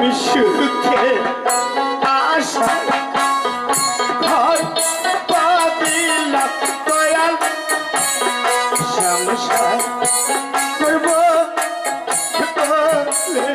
আমি সুখে আশা ঘর পাবিলাম দয়াল সংসার করব বলে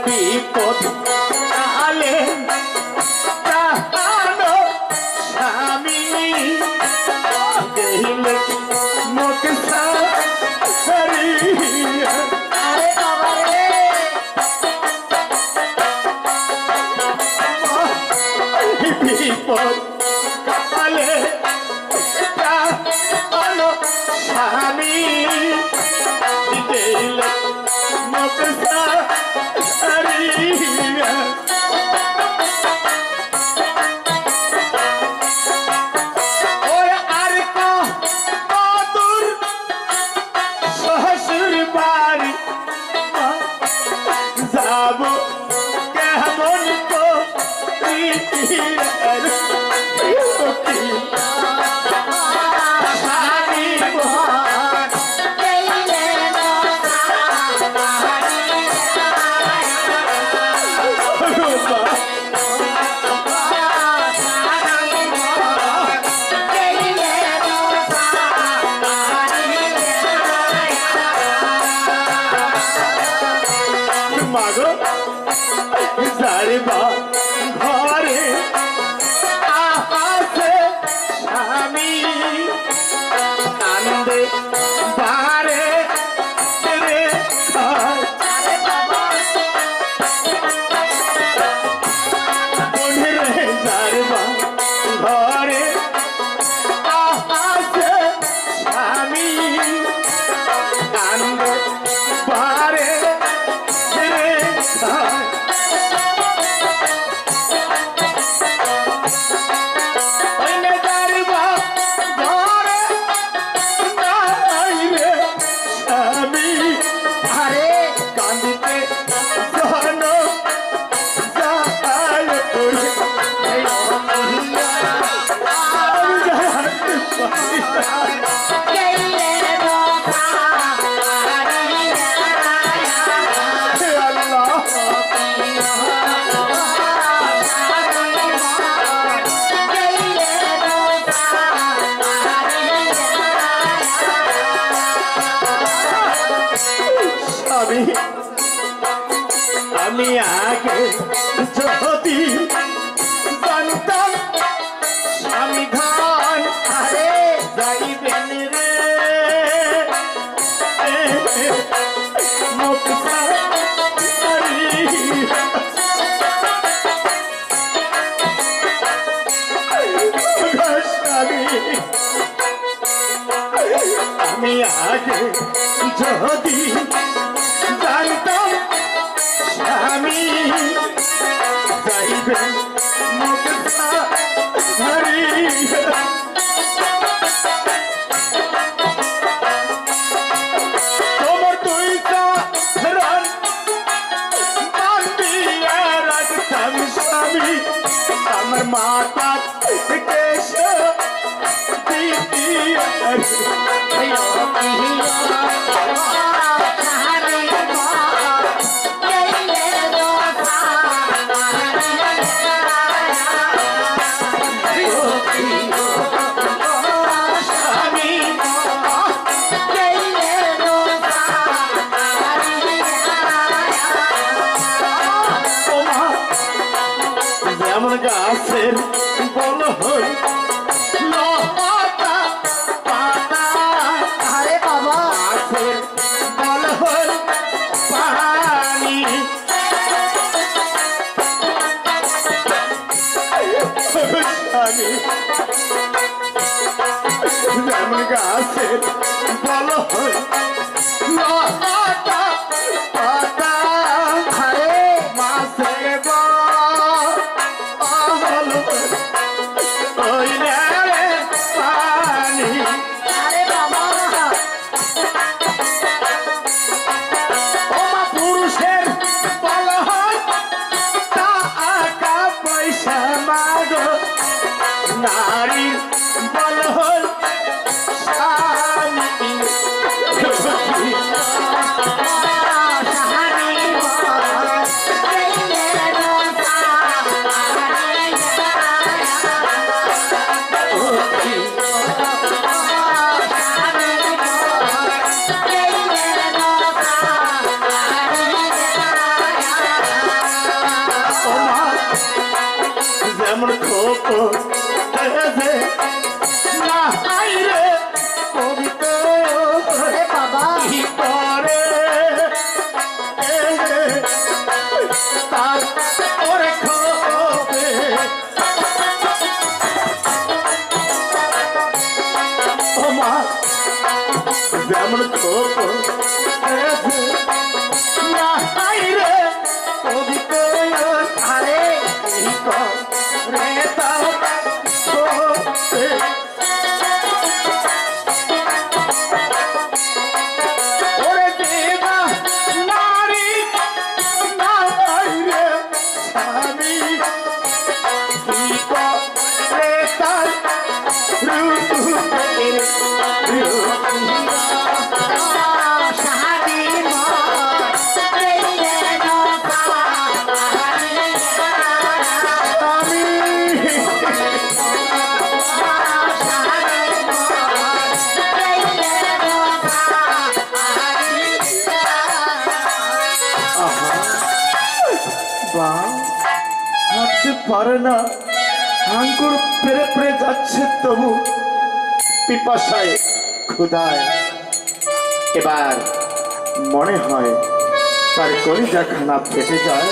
বিপদ আলে প্রাণো স্বামী দেহিলে মুখ সারিয়া আরে বাবা রে বিপদ আলে প্রাণো স্বামী দেহিলে মুখ যাবো কেমন মাগো যাইবা ঘরে আসে স্বামী কান্দে বারে রে যাইবা ঘরে আসে স্বামী কান্দে বারে আমি আগে যদি জানতাম আমি ঘর আরে যাইবেন রে মুখ আমি আগে যদি জানতাম আমি যাইবেন মুখ তোমার তুই রান বান্দিয়া রাখতাম স্বামী আমার মাতা কেশ দিদিয়া গাছের বল হই লতা পাতা আরে বাবা গাছের স্বামী যেমন গাছের বলো লতা পাতা আরে মাছের বল ওই রে পানি আরে বাবা ও মা পুরুষের বল টাকা পয়সা মাগো নারীর বল স্বামী সাহারি বল প্রেমের রসা আরে সাহারি বল প্রেমের রসা ও মা যেমন খোপ না হাইরে পবিত্র আরে বাবা কি করে তার ওরে খোপে ও মা যেমন খোপ না হাইরে পবিত্র আরে কি করে তার খোপে ওরে দেবা নারী নারীরে স্বামী কি করে তার রূপের সাহারি বল প্রেমের রসা আমি বা হাঁটতে পারে না আঙ্গুর পেরে পেরে যাচ্ছে তবু পিপাসায় ক্ষুধায় এবার মনে হয় তার কলিজা খানা ফেটে যায়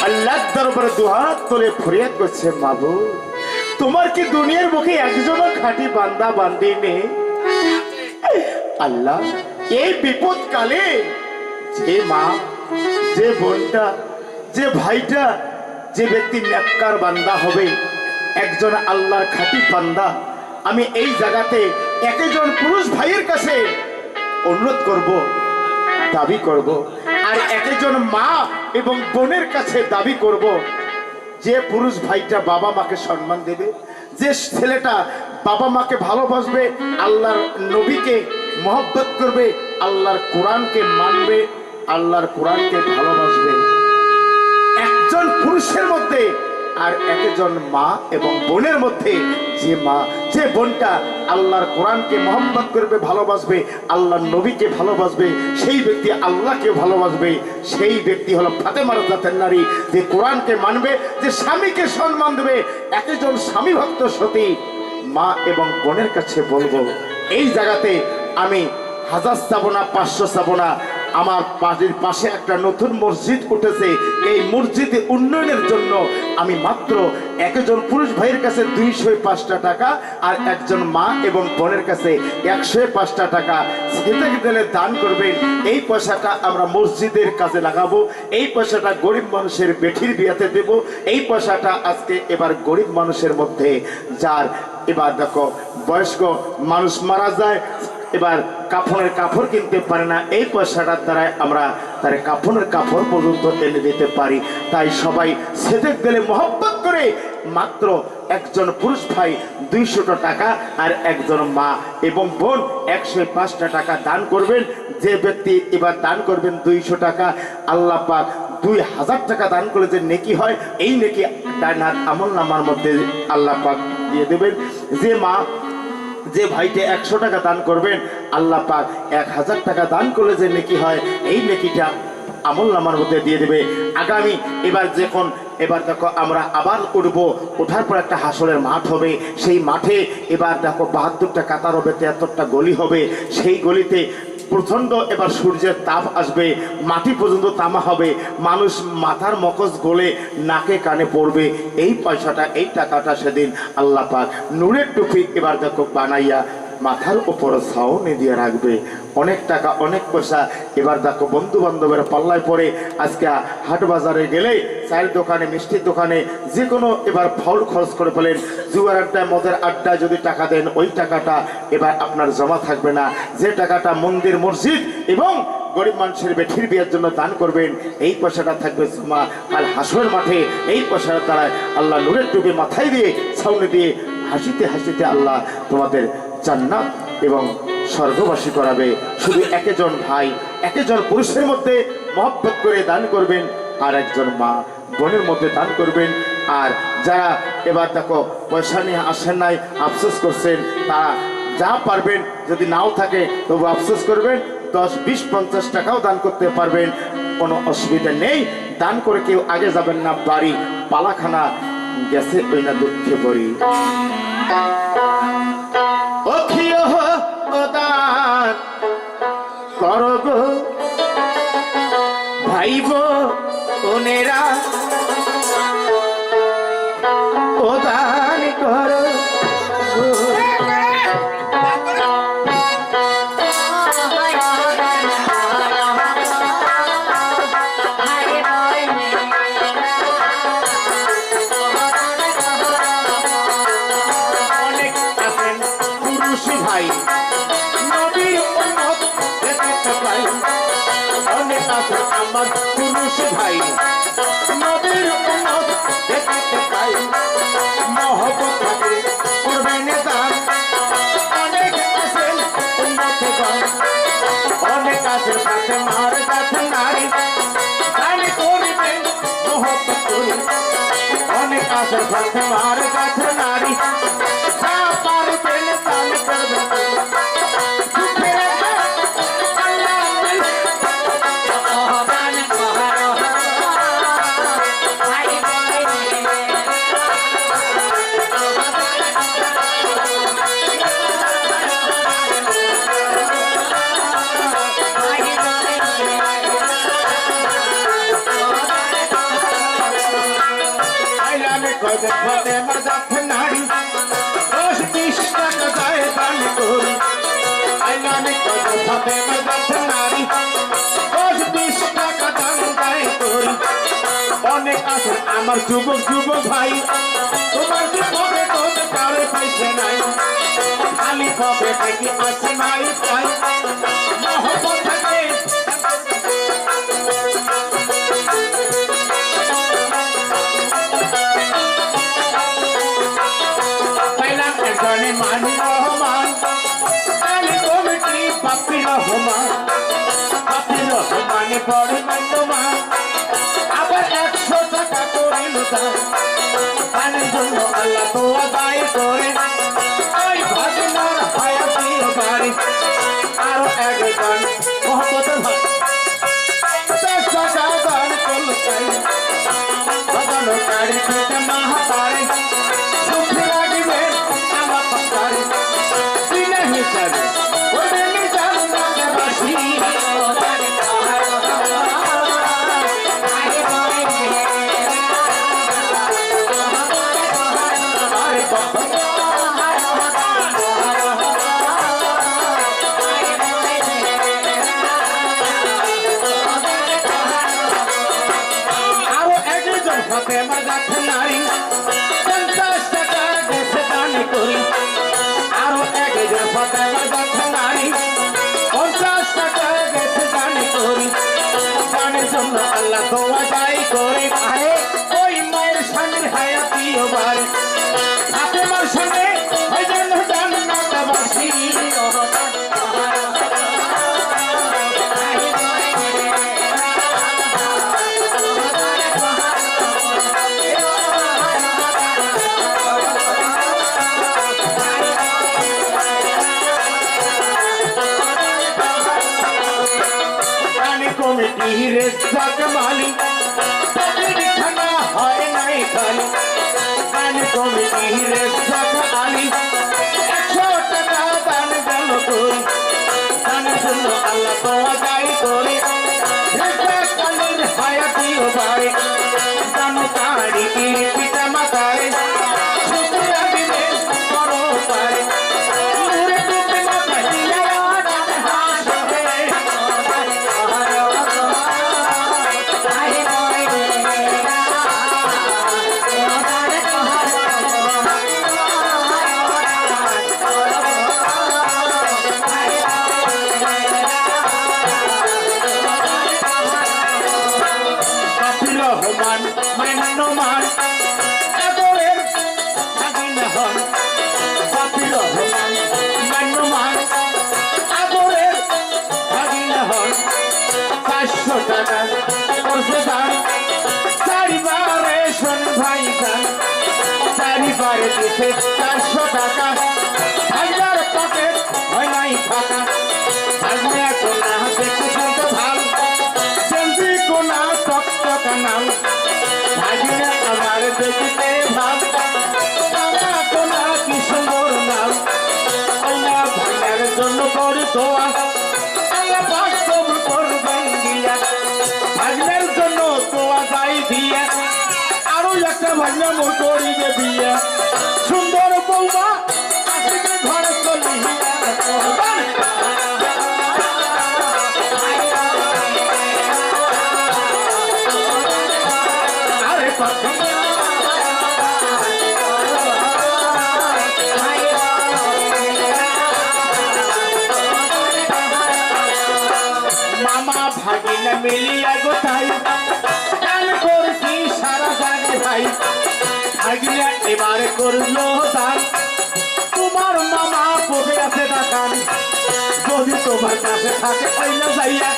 আল্লাহ দরবারে দুহাত তুলে ফরিয়াদ করছে মাবু তোমার কি দুনিয়ার মুখে একজনও খাঁটি বান্দা বান্দি নেই আল্লাহ এই বিপদ কালে যে মা যে বোনটা যে ভাইটা যে ব্যক্তি নেককার বান্দা হবে একজন আল্লাহর খাঁটি বান্দা আমি এই জায়গাতে একজন পুরুষ ভাইয়ের কাছে অনুরোধ করব দাবি করব আর একজন মা এবং বোনের কাছে দাবি করব যে পুরুষ ভাইটা বাবা মাকে সম্মান দেবে যে ছেলেটা বাবা মাকে ভালোবাসবে আল্লাহর নবীকে মহব্বত করবে আল্লাহর কোরআনকে মানবে আল্লাহর কোরআনকে ভালোবাসবে একজন পুরুষের মধ্যে আর একজন মা এবং বোনের মধ্যে যে মা যে বোনটা আল্লাহর কোরআনকে মহব্বত করবে ভালোবাসবে আল্লাহর নবীকে ভালোবাসবে সেই ব্যক্তি আল্লাহকে ভালোবাসবে সেই ব্যক্তি হলো ফাতেমার জাতের নারী যে কোরআনকে মানবে যে স্বামীকে সম্মান দেবে একজন স্বামী ভক্ত সতী মা এবং বোনের কাছে বলবো এই জায়গাতে আমি 1000 চাবো না 500 চাবো না আমার বাড়ির পাশে একটা নতুন মসজিদ উঠেছে এই মসজিদে উন্নয়নের জন্য আমি মাত্র একজন পুরুষ ভাইয়ের কাছে 205 টাকা আর একজন মা এবং বোনের কাছে 105 টাকা সেটাকে দিলে দান করবেন এই পয়সাটা আমরা মসজিদের কাজে লাগাবো এই পয়সাটা গরিব মানুষের বেঠির বিয়াতে দেব এই পয়সাটা আজকে এবার গরিব মানুষের মধ্যে যার এবার দেখো বয়স্ক মানুষ মারা যায় এবার কাফনের কাপড় কিনতে পারে না এই পয়সাটার দ্বারা আমরা তার কাফনের কাপড় পর্যন্ত এনে দিতে পারি তাই সবাই সেদেক দিলে মহব্বত করে মাত্র একজন পুরুষ ভাই 200 টাকা আর একজন মা এবং বোন 105 টাকা দান করবেন যে ব্যক্তি এবার দান করবেন 200 টাকা আল্লাহ পাক 2000 টাকা দান করলে যে নেকি হয় এই নেকি ডান হাত আমলনামার মধ্যে আল্লাহ পাক দিয়ে দেবেন যে মা যে ভাইতে 100 টাকা দান করবেন আল্লাহ পাক 1000 টাকা দান করলে যে নেকি হয় এই নেকিটা আমলনামার মধ্যে দিয়ে দেবে আগামী এবার যখন এবার দেখো আমরা আবার উঠবো ওঠার পর একটা হাসরের মাঠ হবে সেই মাঠে এবার দেখো 72টা কাতার হবে 73টা গলি হবে সেই গলিতে প্রচন্ড এবার সূর্যের তাপ আসবে, মাটি পর্যন্ত তামা হবে, মানুষ মাথার মগজ গলে নাকে কানে পড়বে। এই পয়সাটা, এই টাকাটা সেদিন আল্লাহ পাক নূরের টুপি এবার দেখো বানাইয়া মাথার উপর ছাউনি দিয়ে রাখবে। অনেক টাকা, অনেক পয়সা। এবার দেখো বন্ধু বান্ধবের পাল্লায় পড়ে আজকে হাট বাজারে গেলে চায়ের দোকানে, মিষ্টির দোকানে যে কোনো এবার ফাউল খরচ করে ফেলেন। জুয়ার আড্ডায়, মদের আড্ডায় যদি টাকা দেন, ওই টাকাটা এবার আপনার জমা থাকবে না। যে টাকাটা মন্দির, মসজিদ এবং গরিব মানুষের বেঠির বিয়ের জন্য দান করবেন, এই পয়সাটা থাকবে জমা কাল হাসরের মাঠে। এই পয়সাটা দ্বারা আল্লাহ নূরের টুপি মাথায় দিয়ে, ছাউনি দিয়ে হাসিতে হাসিতে আল্লাহ তোমাদের জান্নাত এবং স্বর্গবাসী করাবে। শুধু একজন ভাই, একজন পুরুষের মধ্যে মহব্বত করে দান করবেন, আর একজন মা বোনের মধ্যে দান করবেন। আর যারা এবার দেখো পয়সা নিয়ে আসেন নাই, আফসোস করছেন, তারা যা পারবেন, যদি নাও থাকে তবু আফসোস করবেন, 10, 20, 50 টাকাও দান করতে পারবেন, কোনো অসুবিধা নেই। দান করে কেউ আগে যাবেন না, বাড়ি পালাখানা গেছে ওই না দুঃখে পড়ি। করো গো ভাই বোনেরা, ও দান করো। অনেক আছেন পুরুষ ভাই, নবীর উম্মত দেখতে পাই। অনেক আছে আমার পুরুষ ভাই, নবীর উম্মত দেখতে পাই। মহব্বত থাকে করবেন দান। অনেক আছেন উম্মতগণ, অনেক আছে সাথে মার কাছে নারী, দান করিবেন মহব্বত করি। অনেক আছে সাথে মার কাছে নারী, যা পারবেন দান করবেন। নারী 10, 20 টাকা যায় দান করি। নারী 10, 20 টাকা দান দায় করি। অনেক আছে আমার যুবক যুবক ভাই, তোমার কি পকেট হতে পারে পয়সা নাই, খালি পকেট কি আছে নাই তাই মহব্বত থাকে। মানি রহমান, আলী কমিটি পাপি রহমান, পাপি রহমানে পড়ে মান্যমান। আবার 100 টাকা করিল দান, দানের জন্য আল্লাহ তো আদায় করে। ওই ভাগনার হায়াতীয় বাড়ি, আরো একজন মহব্বতের ভাই 10 টাকা দান করল চাই। বাজানো গাড়ি খেতে মাহা পারে, সুখে রাখবে আমার পারে। বিনা হিসাবে ওদের জান্নাতবাসী। আরো একজন ফাতেমা জাত নারী, 50 টাকা দেশে দান করি। আরো একজন ফাতেমা জাত নারী, 50 টাকা দেশে দান করি। দানের জন্য আল্লাহ দোয়া দায়ী করে। আরে ওই মায়ের স্বামীর হায়াতীয় বাড়ি, ফাতেমার সঙ্গে ওই জন্য জান্নাতবাসী। কমিটির জাগ মালি, খানা হয় নাই খালি। গান কমিটির জাগ আলি, 100 টাকা দান গেল করি। দানের জন্য আল্লাহ দোয়া যাই করে কালির হায়াতি ও ভাই জানো তারি পিতা মাতায় শুক্রিয়া দিবে বড় পায় নূরে ডুবে মাথায় দিয়া হাসবে কাফির রহমান মান্যমান আদরের স্বাধীন হন কাফির রহমান মান্যমান আদরের স্বাধীন হন 500 টাকা করছে দান চারিবারে শোন ভাই দান চারিবারে দিছে 400 টাকা হাজার পকেট হয় নাই ফাঁকা থাকলে কোনা দেখতে শুনতে ভাল জলদি কোনা টকটকা নাম ভাগিনা আমার দেখতে ভাল তারা কোনা কি সুন্দর নাম কোনা ভাইয়ার জন্য করি দোয়া আল্লাহ পাক কবুল করবেন দিয়া ভাগিনার জন্য দোয়া যাই দিয়া আরো একটা ভাগনা মোর করিবে বিয়া সুন্দর বৌমা আসবে ঘরে চলিয়া আরে পাখি মামা ভাগিনা মিলিয়া গোথাই গান করছি সারা জাগে ভাই ভাগিনা এবারে করলো দান তোমার মামা বসে আছে দাকান যদি তোমার কাছে থাকে পাইলা যাইয়া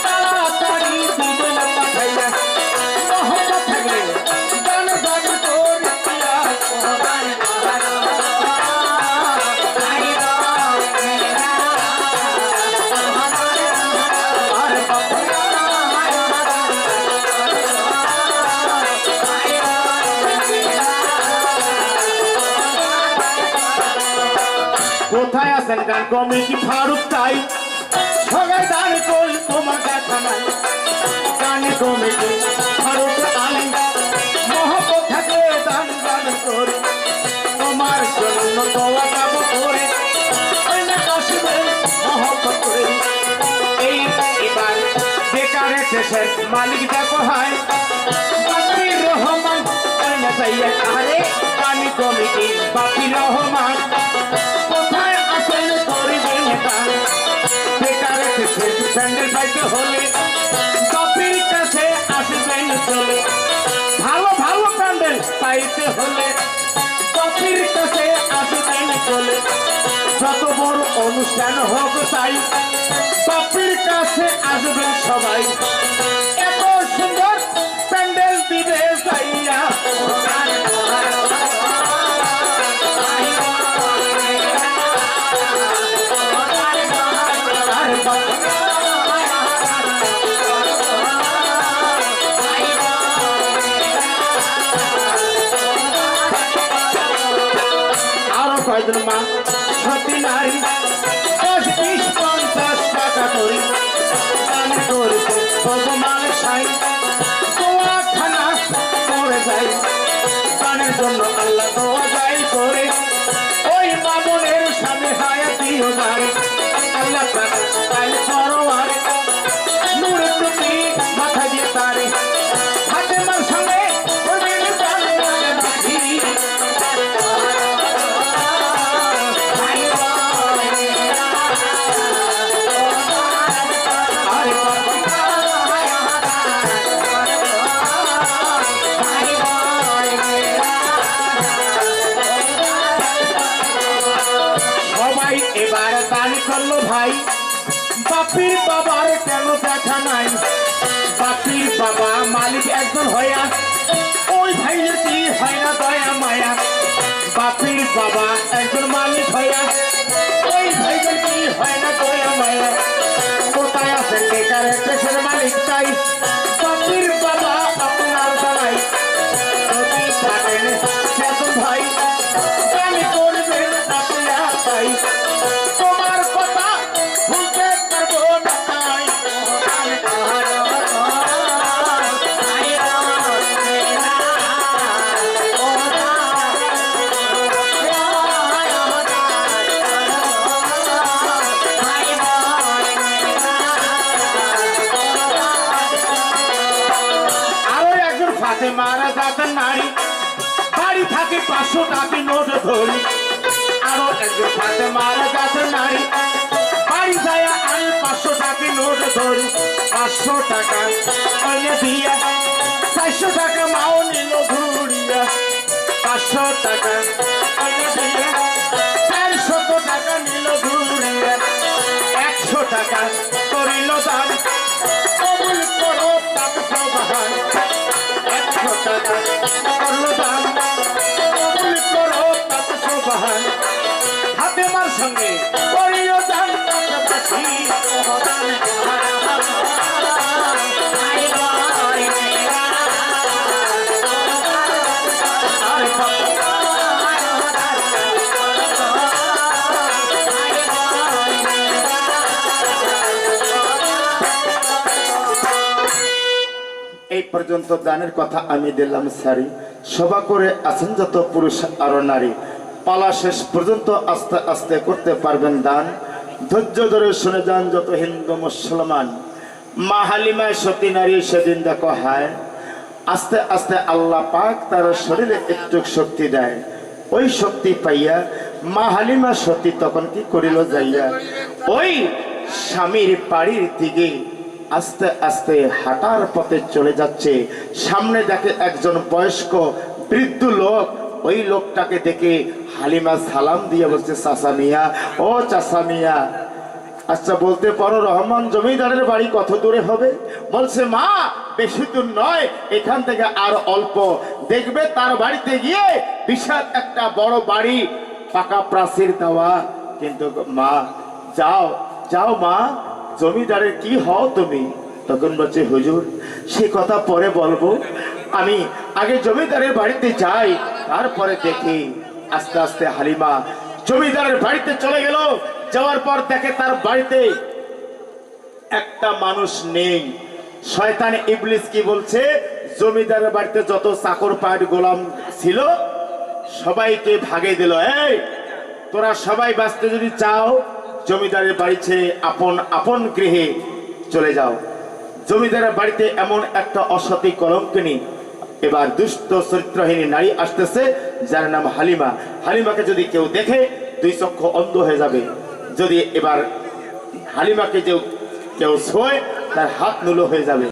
তাড়াতাড়ি দিবে না পাঠাইয়া মহব্বত থাকলে গান গান করিয়া আর কোথায় আছেন গান কমিটি ফারুক তাই সবাই দান করি তোমার দেখা নাই গান কমিটি ফারুক আলী মহব্বত থাকলে দান গান করি তোমার জন্য দোয়া যাব করে ওই না আসবে মহব্বত করে এই এবার বেকার দেশের মালিক দেখো হয় বাপির রহমান ওই না চাইয়া আরে গান কমিটি বাপির রহমান কোথায় আসেন করিবেন গান বেকার দেশের প্যান্ডেল পাইতে হলে বাপির কাছে আসবেন চলে ভালো ভালো প্যান্ডেল পাইতে হলে বাপির কাছে আসবেন চলে যত বড় অনুষ্ঠান হোক তাই বাপির কাছে আসবেন সবাই এত সুন্দর প্যান্ডেল দিবে যাইয়া আরে বাবা আরো কয়জন মা সতী নারী 10-20-50 টাকা করি দান করেছে ভগবান সাই দোয়াখানা করে যাই দানের জন্য আল্লাহ দোয়া যাই করে ওই মামনের স্বামী হায়াতি ও বাড়ি আল্লাহ তাই পরোয়ার নূরে টুপি মাথা দিয়ে তারে হাতে মার সঙ্গে করবেন জানে বাকি আরে সবাই এবার দান করলো ভাই বাপির বাবার কেন দেখা নাই বাপির বাবা মালিক একজন হইয়া ওই ভাইয়ের কি হয় না দয়া মায়া বাপির বাবা একজন মালিক হইয়া ওই ভাইয়ের কি হয় না দয়া মায়া কোথায় আছেন বেকার দেশের মালিক তাই বাপির বাবা আপনার জানাই যদি থাকেন সেজন ভাই গান করবেন আপনারা তাই তোমার কথা ভুলতে পারবো 500 টাকা নোট ধরি আরো একজন ফাতেমার কাছে নারী বাড়ি যায় আমি 500 টাকা নোট ধরি 500 টাকা ওইনে দিয়া 400 টাকা মাও নিল ঘুরিয়া 500 টাকা ওইনে দিয়া 400 টাকা নিল ঘুরিয়া 100 টাকা করিল দান কবুল করো তাপ সবাই 100 টাকা করলো দান কবুল করো তাপ সবাই ফাতেমার সঙ্গে করিল দান পাশাপাশি দান এই পর্যন্ত দানের কথা আমি দিলাম সারি সভা করে আছেন যত পুরুষ আর নারী পালা শেষ পর্যন্ত আস্তে আস্তে করতে পারবেন দান ধৈর্য ধরে শুনে যান যত হিন্দু মুসলমান মা হালিমায় সতী নারী সেদিন দেখো হায় আস্তে আস্তে আল্লাহ পাক তার শরীরে একটু শক্তি দেয় ওই শক্তি পাইয়া মা হালিমা সতী তখন কি করিল যাইয়া ওই স্বামীর বাড়ির দিকে আস্তে আস্তে হাঁটার পথে চলে যাচ্ছে সামনে দেখে একজন বয়স্ক বৃদ্ধ লোক ওই লোকটাকে দেখে হালিমা সালাম দিয়ে বলছে চাচা মিয়া ও চাচা মিয়া আচ্ছা বলতে পারো রহমান জমিদারের বাড়ি কত দূরে হবে বলছে মা বেশি দূর নয় এখান থেকে আর অল্প দেখবে তার বাড়িতে গিয়ে বিশাল একটা বড় বাড়ি পাকা প্রাচীর দেওয়া কিন্তু মা যাও যাও মা জমিদারের কি হও তুমি তখন বলছে হুজুর সে কথা পরে বলবো আমি আগে জমিদারের বাড়িতে যাই তারপরে দেখি আস্তে আস্তে হালিমা জমিদারের বাড়িতে চলে গেল যাওয়ার পর দেখে তার বাড়িতে একটা মানুষ নেই শয়তান ইবলিস কি বলছে জমিদারের বাড়িতে যত চাকর পাট গোলাম ছিল সবাইকে ভাগে দিল এই তোরা সবাই বাঁচতে যদি চাও জমিদারের বাড়ি ছেড়ে আপন আপন গৃহে চলে যাও জমিদারের বাড়িতে এমন একটা অসতী কলঙ্কিনী এবার দুষ্ট চরিত্রহীনী নারী আসতেছে যার নাম হালিমা হালিমাকে যদি কেউ দেখে দুই চক্ষু অন্ধ হয়ে যাবে যদি এবার হালিমাকে কেউ ছোঁয় তার হাত নুলো হয়ে যাবে